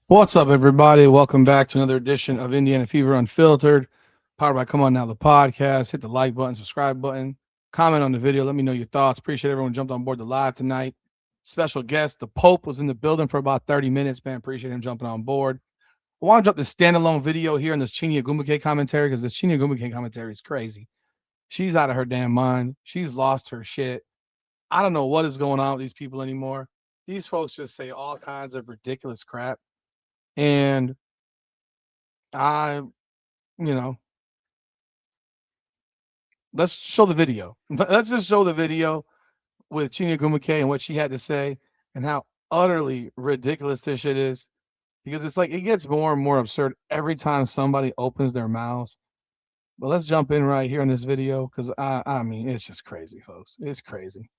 What's up, everybody? Welcome back to another edition of Indiana Fever Unfiltered, powered by Come On Now, the podcast. Hit the like button, subscribe button, comment on the video. Let me know your thoughts. Appreciate everyone jumped on board the live tonight. Special guest, the Pope, was in the building for about 30 minutes, man. Appreciate him jumping on board. I want to drop this standalone video here in this Chiney Ogwumike commentary because this Chiney Ogwumike commentary is crazy. She's out of her damn mind. She's lost her shit. I don't know what is going on with these people anymore. These folks just say all kinds of ridiculous crap. And I, you know, let's show the video. Let's just show the video with Chiney Ogwumike and what she had to say and how utterly ridiculous this shit is. Because it's like it gets more and more absurd every time somebody opens their mouths. But let's jump in right here in this video because I mean it's just crazy, folks. It's crazy.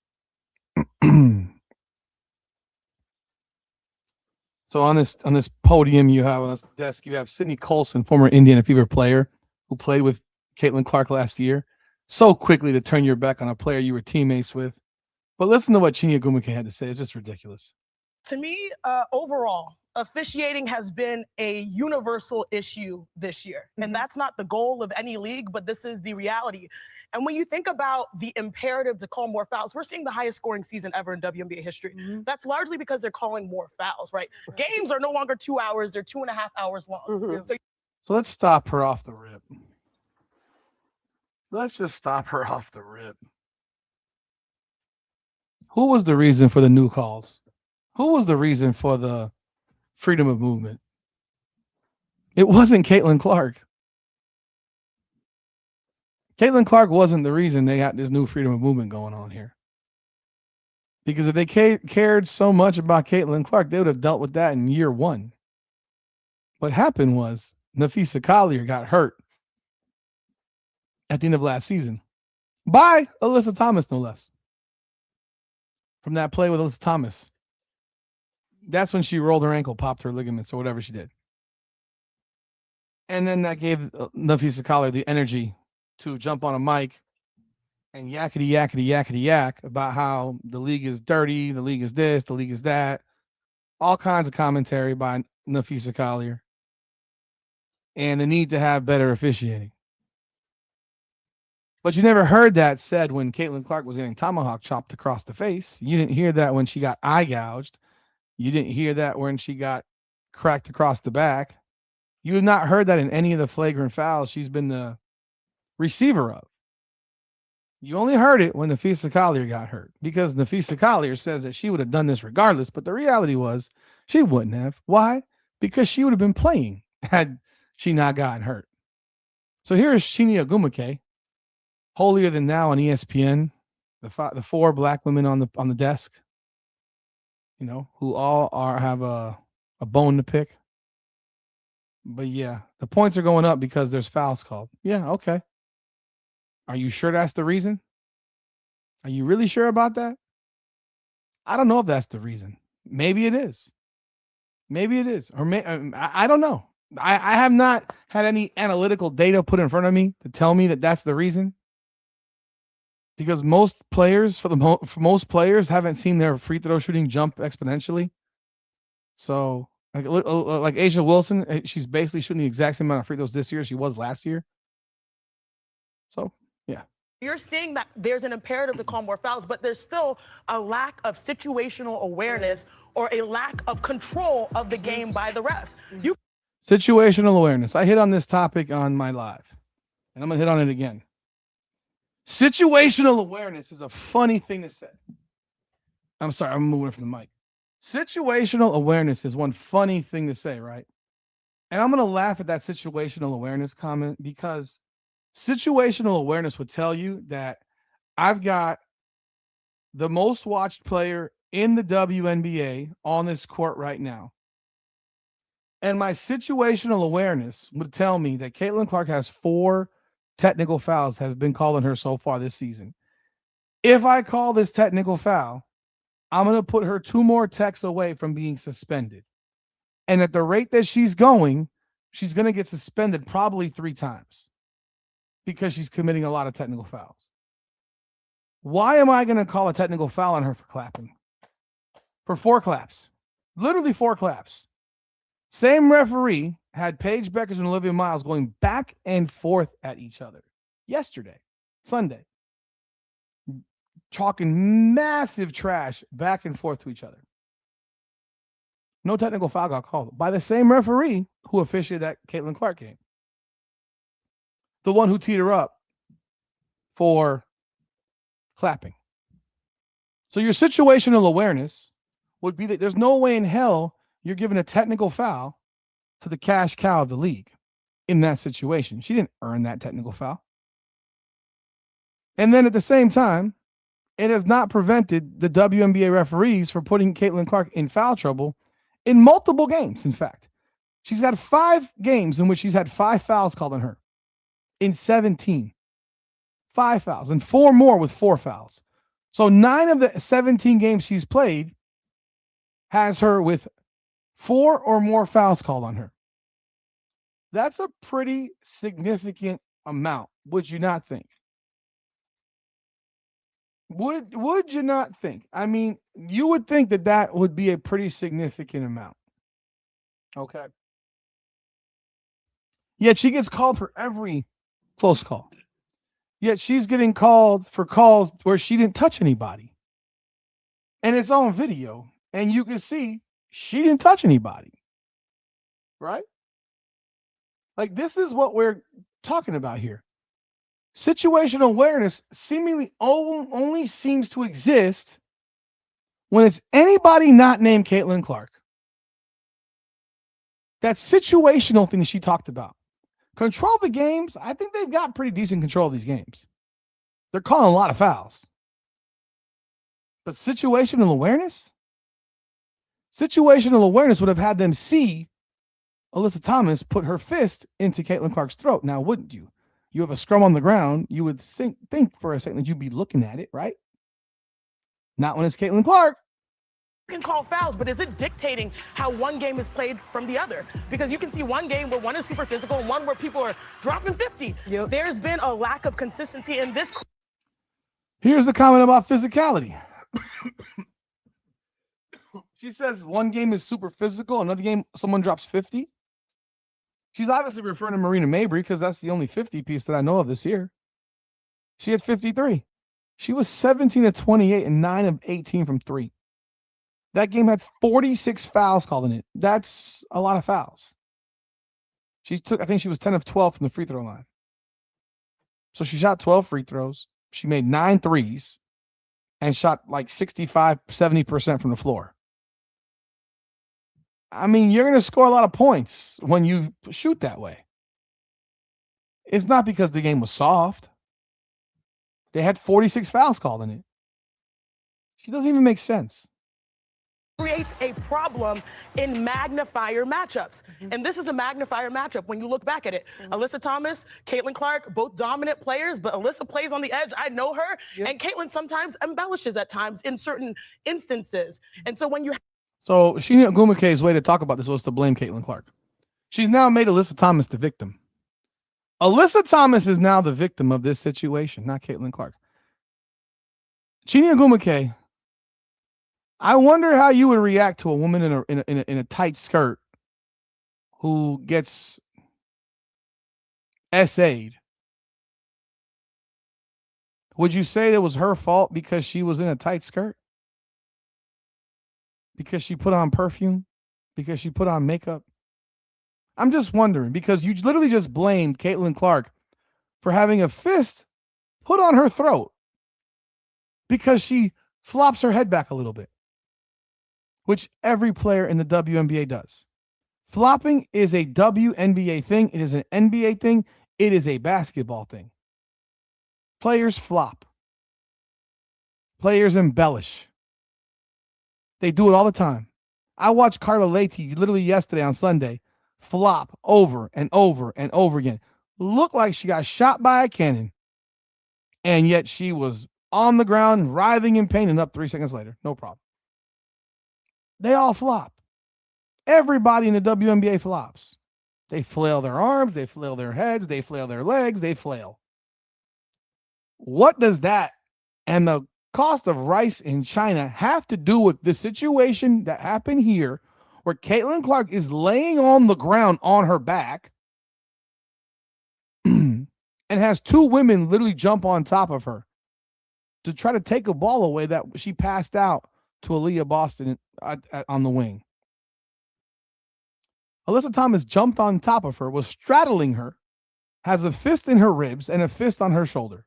So on this podium you have on this desk you have Sydney Colson, former Indiana Fever player who played with Caitlin Clark last year. So quickly to turn your back on a player you were teammates with. But listen to what Chiney Ogwumike had to say. It's just ridiculous. To me, overall, officiating has been a universal issue this year. And that's not the goal of any league, but this is the reality. And when you think about the imperative to call more fouls, we're seeing the highest scoring season ever in WNBA history. That's largely because they're calling more fouls, right? Games are no longer 2 hours, they're 2.5 hours long. So let's stop her off the rip. Let's just stop her off the rip. Who was the reason for the new calls? Who was the reason for the freedom of movement? It wasn't Caitlin Clark. Caitlin Clark wasn't the reason they got this new freedom of movement going on here. Because if they cared so much about Caitlin Clark, they would have dealt with that in year one. What happened was Nafisa Collier got hurt at the end of last season by Alyssa Thomas, no less. From that play with Alyssa Thomas. That's when she rolled her ankle, popped her ligaments, or whatever she did. And then that gave Nafisa Collier the energy to jump on a mic and yakety yak about how the league is dirty, the league is this, the league is that. All kinds of commentary by Nafisa Collier. And the need to have better officiating. But you never heard that said when Caitlin Clark was getting tomahawk chopped across the face. You didn't hear that when she got eye gouged. You didn't hear that when she got cracked across the back. You have not heard that in any of the flagrant fouls she's been the receiver of. You only heard it when Nafisa Collier got hurt because Nafisa Collier says that she would have done this regardless, but the reality was she wouldn't have. Why? Because she would have been playing had she not gotten hurt. So here is Chiney Ogwumike, holier than thou on ESPN, the four black women on the desk, you know, who all have a bone to pick. But yeah, the points are going up because there's fouls called. Yeah, okay. Are you sure that's the reason? Are you really sure about that? I don't know if that's the reason. Maybe it is. Maybe it is. Or I don't know. I have not had any analytical data put in front of me to tell me that that's the reason. Because most players, for most players, haven't seen their free throw shooting jump exponentially. So, like Asia Wilson, she's basically shooting the exact same amount of free throws this year as she was last year. So, yeah. You're seeing that there's an imperative to call more fouls, but there's still a lack of situational awareness or a lack of control of the game by the refs. Situational awareness. I hit on this topic on my live, and I'm going to hit on it again. Situational awareness is a funny thing to say. I'm sorry, I'm moving from the mic. Situational awareness is one funny thing to say, right? And I'm going to laugh at that situational awareness comment because situational awareness would tell you that I've got the most watched player in the WNBA on this court right now. And my situational awareness would tell me that Caitlin Clark has 4 technical fouls has been called on her so far this season. If I call this technical foul, I'm going to put her 2 more techs away from being suspended. And at the rate that she's going, she's going to get suspended probably 3 times because she's committing a lot of technical fouls. Why am I going to call a technical foul on her for clapping? For 4 claps. Literally 4 claps. Same referee had Paige Beckers and Olivia Miles going back and forth at each other yesterday, Sunday, talking massive trash back and forth to each other. No technical foul got called by the same referee who officiated that Caitlin Clark game. The one who teed her up for clapping. So your situational awareness would be that there's no way in hell you're giving a technical foul to the cash cow of the league in that situation. She didn't earn that technical foul. And then at the same time, it has not prevented the WNBA referees from putting Caitlin Clark in foul trouble in multiple games, in fact. She's got 5 games in which she's had 5 fouls called on her in 17. 5 fouls and 4 more with 4 fouls. So 9 of the 17 games she's played has her with 4 or more fouls called on her. That's a pretty significant amount, would you not think? Would you not think? I mean, you would think that that would be a pretty significant amount. Okay. Yet she gets called for every close call. Yet she's getting called for calls where she didn't touch anybody. And it's on video. And you can see she didn't touch anybody. Right? Like, this is what we're talking about here. Situational awareness seemingly only seems to exist when it's anybody not named Caitlin Clark. That situational thing that she talked about. Control the games. I think they've got pretty decent control of these games. They're calling a lot of fouls. But situational awareness? Situational awareness would have had them see Alyssa Thomas put her fist into Caitlin Clark's throat. Now, wouldn't you? You have a scrum on the ground. You would think for a second that you'd be looking at it, right? Not when it's Caitlin Clark. You can call fouls, but is it dictating how one game is played from the other? Because you can see one game where one is super physical and one where people are dropping 50. Yep. There's been a lack of consistency in this. Here's the comment about physicality. She says one game is super physical, another game someone drops 50. She's obviously referring to Marina Mabry because that's the only 50 piece that I know of this year. She had 53. She was 17 of 28 and 9 of 18 from 3. That game had 46 fouls called in it. That's a lot of fouls. I think she was 10 of 12 from the free throw line. So she shot 12 free throws. She made 9 threes and shot like 65, 70% from the floor. I mean, you're going to score a lot of points when you shoot that way. It's not because the game was soft. They had 46 fouls called in it. She doesn't even make sense. Creates a problem in magnifier matchups. And this is a magnifier matchup when you look back at it. Alyssa Thomas, Caitlin Clark, both dominant players, but Alyssa plays on the edge. I know her. Yep. And Caitlin sometimes embellishes at times in certain instances. And so when you... So Chiney Ogwumike's way to talk about this was to blame Caitlin Clark. She's now made Alyssa Thomas the victim. Alyssa Thomas is now the victim of this situation, not Caitlin Clark. Chiney Ogwumike, I wonder how you would react to a woman in a tight skirt who gets SA'd. Would you say it was her fault because she was in a tight skirt? Because she put on perfume? Because she put on makeup? I'm just wondering, because you literally just blamed Caitlin Clark for having a fist put on her throat because she flops her head back a little bit, which every player in the WNBA does. Flopping is a WNBA thing. It is an NBA thing. It is a basketball thing. Players flop. Players embellish. They do it all the time. I watched Carla Leite literally yesterday on Sunday flop over and over and over again. Looked like she got shot by a cannon. And yet she was on the ground, writhing in pain, and up 3 seconds later. No problem. They all flop. Everybody in the WNBA flops. They flail their arms, they flail their heads, they flail their legs, they flail. What does that and the cost of rice in China have to do with the situation that happened here where Caitlin Clark is laying on the ground on her back and has two women literally jump on top of her to try to take a ball away that she passed out to Aaliyah Boston on the wing. Alyssa Thomas jumped on top of her, was straddling her, has a fist in her ribs and a fist on her shoulder.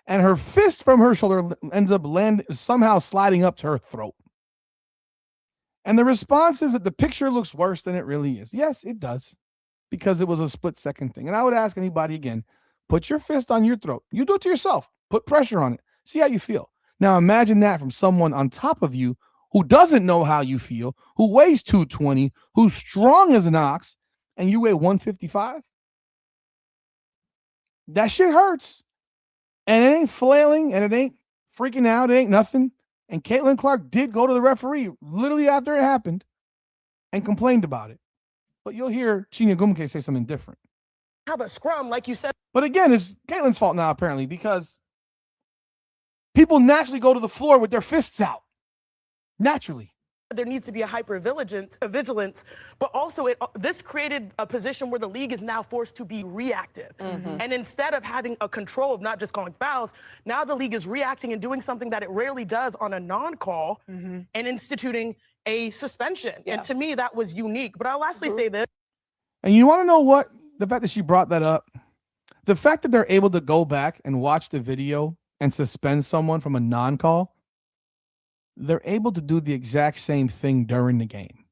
And her fist from her shoulder ends up somehow sliding up to her throat. And the response is that the picture looks worse than it really is. Yes, it does, because it was a split-second thing. And I would ask anybody again, put your fist on your throat. You do it to yourself. Put pressure on it. See how you feel. Now imagine that from someone on top of you who doesn't know how you feel, who weighs 220, who's strong as an ox, and you weigh 155. That shit hurts. And it ain't flailing, and it ain't freaking out. It ain't nothing. And Caitlin Clark did go to the referee literally after it happened and complained about it. But you'll hear Chiney Ogwumike say something different. Have a scrum, like you said. But again, it's Caitlin's fault now, apparently, because people naturally go to the floor with their fists out. Naturally. There needs to be a vigilance, but also this created a position where the league is now forced to be reactive. And instead of having a control of not just calling fouls, now the league is reacting and doing something that it rarely does on a non-call and instituting a suspension. And to me, that was unique. But I'll lastly say this. And you want to know what? The fact that she brought that up, the fact that they're able to go back and watch the video and suspend someone from a non-call, they're able to do the exact same thing during the game.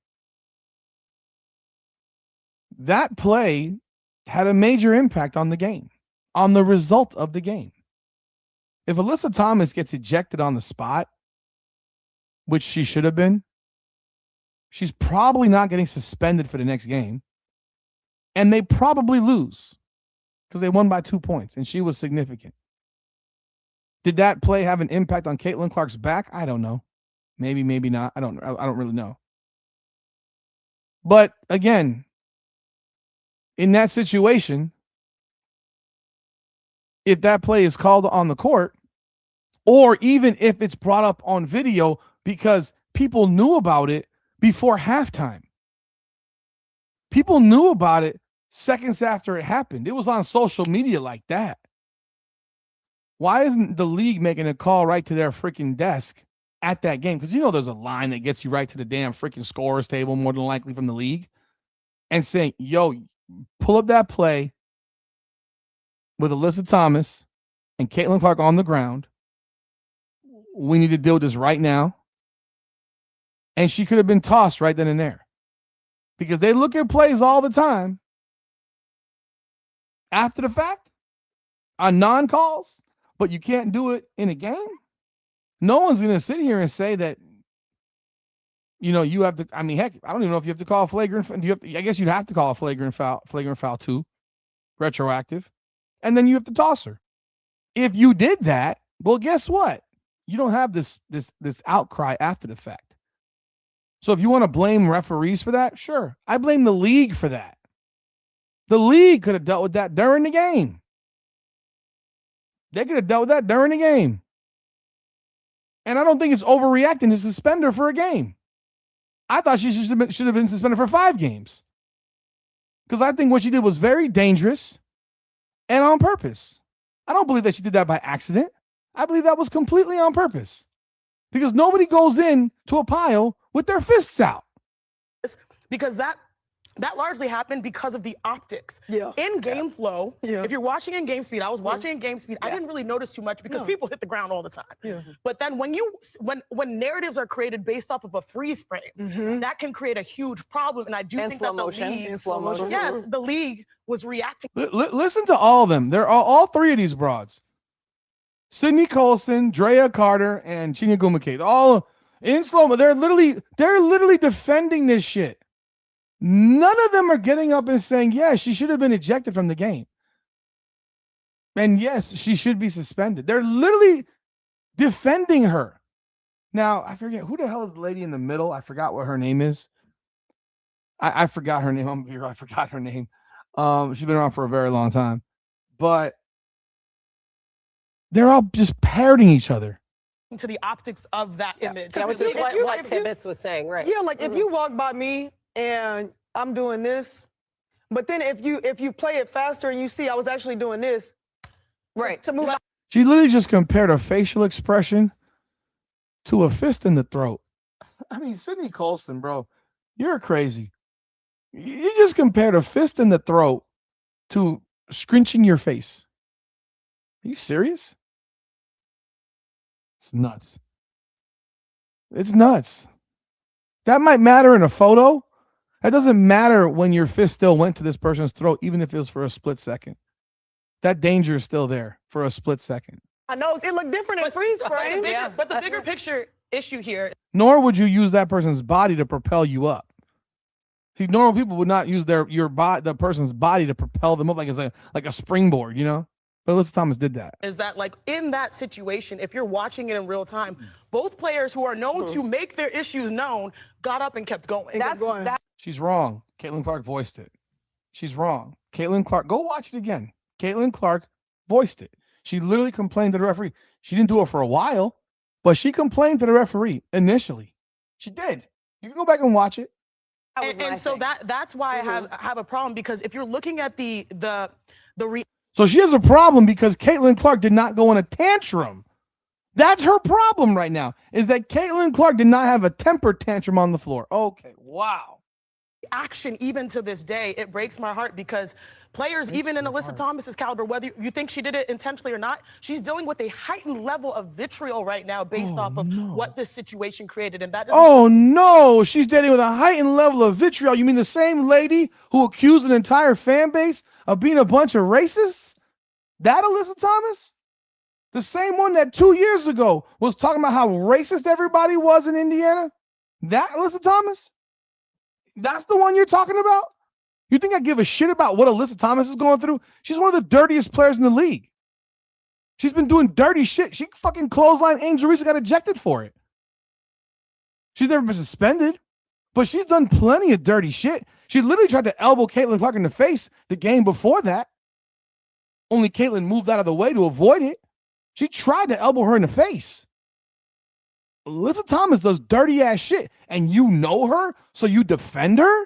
That play had a major impact on the game, on the result of the game. If Alyssa Thomas gets ejected on the spot, which she should have been, she's probably not getting suspended for the next game. And they probably lose because they won by 2 points, and she was significant. Did that play have an impact on Caitlin Clark's back? I don't know. Maybe, maybe not. I don't really know. But again, in that situation, if that play is called on the court, or even if it's brought up on video because people knew about it before halftime. People knew about it seconds after it happened. It was on social media like that. Why isn't the league making a call right to their freaking desk at that game? Because you know there's a line that gets you right to the damn freaking scorer's table, more than likely from the league, and saying, yo, pull up that play with Alyssa Thomas and Caitlin Clark on the ground. We need to deal with this right now. And she could have been tossed right then and there. Because they look at plays all the time after the fact on non-calls, but you can't do it in a game. No one's going to sit here and say that, you know, you have to, I mean, heck, I don't even know if you have to call a flagrant. I guess you'd have to call a flagrant foul too, retroactive. And then you have to toss her. If you did that, well, guess what? You don't have this outcry after the fact. So if you want to blame referees for that, sure. I blame the league for that. The league could have dealt with that during the game. They could have dealt with that during the game. And I don't think it's overreacting to suspend her for a game. I thought she should have been suspended for 5 games. Because I think what she did was very dangerous and on purpose. I don't believe that she did that by accident. I believe that was completely on purpose. Because nobody goes in to a pile with their fists out. Because that largely happened because of the optics. In game flow, if you're watching in game speed, I was watching in game speed, I didn't really notice too much because people hit the ground all the time. But then when narratives are created based off of a freeze frame, that can create a huge problem. And I do think that the league, yes, the league was reacting. Listen to all of them. They're all 3 of these broads. Sydney Colson, Drea Carter, and Chiney Ogwumike. All in slow-mo. They're literally defending this shit. None of them are getting up and saying, yeah, she should have been ejected from the game. And yes, she should be suspended. They're literally defending her. Now, I forget, who the hell is the lady in the middle? I forgot what her name is. I forgot her name. I forgot her name. She's been around for a very long time. But they're all just parroting each other. to the optics of that image. Yeah, which is what Tibbetts was saying, right? Yeah, like if you walk by me and I'm doing this, but then if you play it faster and you see I was actually doing this, right, to move. She literally just compared a facial expression to a fist in the throat. I mean, Sydney Colson, bro, you're crazy. You just compared a fist in the throat to scrunching your face. Are you serious? It's nuts. It's nuts. That might matter in a photo. That doesn't matter when your fist still went to this person's throat, even if it was for a split second. That danger is still there for a split second. I know it looked different in freeze frame. But the bigger picture issue here. Nor would you use that person's body to propel you up. See, normal people would not use the person's body to propel them up like it's like a springboard, you know? But Alyssa Thomas did that. Is that like in that situation, if you're watching it in real time, both players who are known to make their issues known got up and kept going. She's wrong. Caitlin Clark voiced it. She's wrong. Caitlin Clark, go watch it again. Caitlin Clark voiced it. She literally complained to the referee. She didn't do it for a while, but she complained to the referee initially. She did. You can go back and watch it. And so that's why I have a problem, because if you're looking at the So she has a problem because Caitlin Clark did not go in a tantrum. That's her problem right now, is that Caitlin Clark did not have a temper tantrum on the floor. Okay, wow. Action, even to this day, it breaks my heart, because players, even in Alyssa Thomas's caliber, whether you think she did it intentionally or not, she's dealing with a heightened level of vitriol right now based off of what this situation created. And that no, she's dealing with a heightened level of vitriol. You mean the same lady who accused an entire fan base of being a bunch of racists? That Alyssa Thomas? The same one that 2 years ago was talking about how racist everybody was in Indiana? That Alyssa Thomas? That's the one you're talking about? You think I give a shit about what Alyssa Thomas is going through? She's one of the dirtiest players in the league. She's been doing dirty shit. She fucking clotheslined Angel Reese and got ejected for it. She's never been suspended, but she's done plenty of dirty shit. She literally tried to elbow Caitlin Clark in the face the game before that. Only Caitlin moved out of the way to avoid it. She tried to elbow her in the face. Alyssa Thomas does dirty ass shit, and you know her, so you defend her?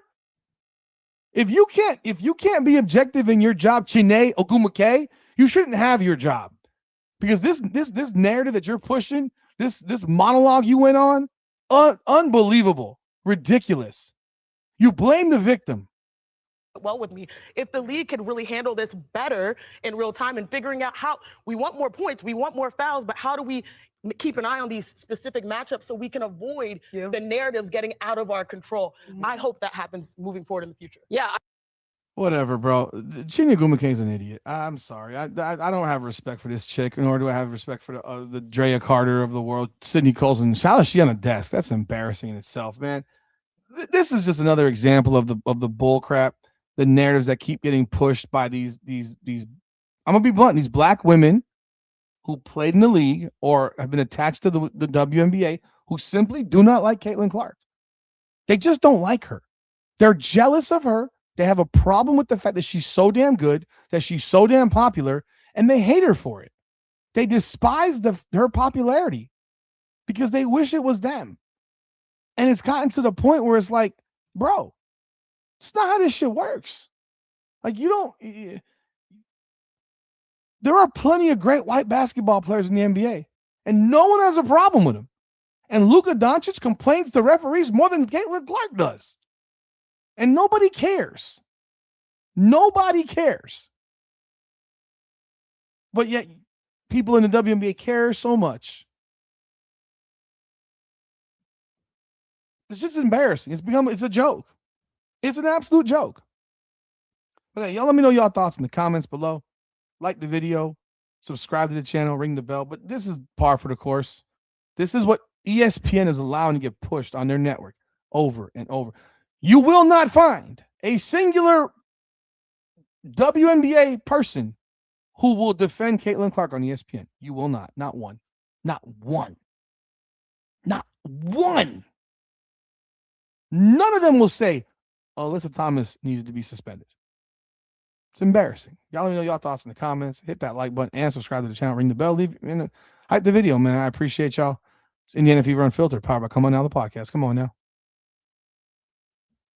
If you can't be objective in your job, Chiney Ogwumike, you shouldn't have your job. Because this narrative that you're pushing, this monologue you went on, unbelievable, ridiculous. You blame the victim. Well with me, if the league could really handle this better in real time and figuring out how we want more points, we want more fouls, but how do we keep an eye on these specific matchups so we can avoid the narratives getting out of our control? I hope that happens moving forward in the future. Yeah. Whatever, bro. Chiney Ogwumike is an idiot. I'm sorry. I don't have respect for this chick, nor do I have respect for the Drea Carter of the world, Sydney Colson. How is she on a desk? That's embarrassing in itself, man. This is just another example of the bull crap, the narratives that keep getting pushed by these. I'm gonna be blunt. These black women who played in the league or have been attached to the WNBA who simply do not like Caitlin Clark. They just don't like her. They're jealous of her. They have a problem with the fact that she's so damn good, that she's so damn popular, and they hate her for it. They despise her popularity because they wish it was them. And it's gotten to the point where it's like, bro, it's not how this shit works. Like, there are plenty of great white basketball players in the NBA, and no one has a problem with them. And Luka Doncic complains to referees more than Caitlin Clark does. And nobody cares. Nobody cares. But yet, people in the WNBA care so much. It's just embarrassing. It's a joke. It's an absolute joke. But hey, y'all let me know y'all thoughts in the comments below. Like the video, subscribe to the channel, ring the bell. But this is par for the course. This is what ESPN is allowing to get pushed on their network over and over. You will not find a singular WNBA person who will defend Caitlin Clark on ESPN. You will not. Not one. Not one. Not one. None of them will say Alyssa Thomas needed to be suspended. It's embarrassing. Y'all let me know y'all thoughts in the comments. Hit that like button and subscribe to the channel. Ring the bell. Hype the video, man. I appreciate y'all. It's Indiana Fever Unfiltered, powered by Come On Now, the podcast. Come on now.